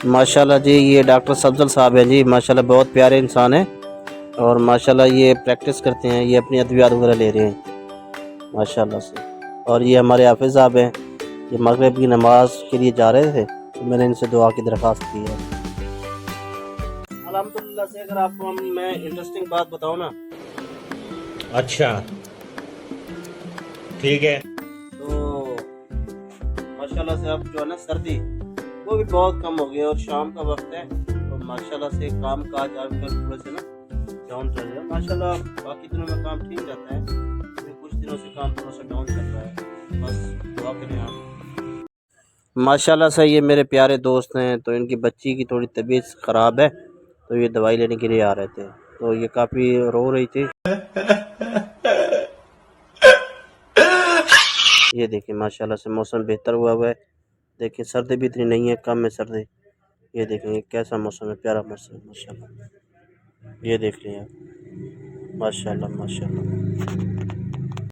माशाल्लाह जी, ये डॉक्टर सफजल साहब हैं जी। माशाल्लाह बहुत प्यारे इंसान हैं और माशाल्लाह ये प्रैक्टिस करते हैं, ये अपनी अद्वियात वगैरह ले रहे हैं माशाल्लाह से। और ये हमारे हाफिज़ साहब हैं, ये मगरिब की नमाज के लिए जा रहे थे तो मैंने इनसे दुआ की दरख्वास्त की है। अल्हम्दुलिल्लाह से अगर आपको मैं इंटरेस्टिंग बात बताऊँ ना, अच्छा ठीक है। तो माशाल्लाह से अब जो है ना सर्दी वो भी बहुत कम हो गई है और शाम का वक्त है तो माशाल्लाह से काम काज आजकल थोड़े से ना डाउन चल रहा है। माशाल्लाह बाकी दिनों में काम ठीक रहता है, लेकिन कुछ दिनों से काम थोड़ा सा डाउन चल रहा है। बस दुआ करें आप। माशाल्लाह से ये मेरे प्यारे दोस्त हैं, तो इनकी बच्ची की थोड़ी तबीयत ख़राब है तो ये दवाई लेने के लिए आ रहे थे, तो ये काफ़ी रो रही थी। ये देखिए माशाल्लाह से मौसम बेहतर हुआ है। देखिए सर्दी भी इतनी नहीं है, कम है सर्दी। ये देखें ये कैसा मौसम है, प्यारा मौसम है माशाल्लाह। ये देख लिया माशाल्लाह माशाल्लाह।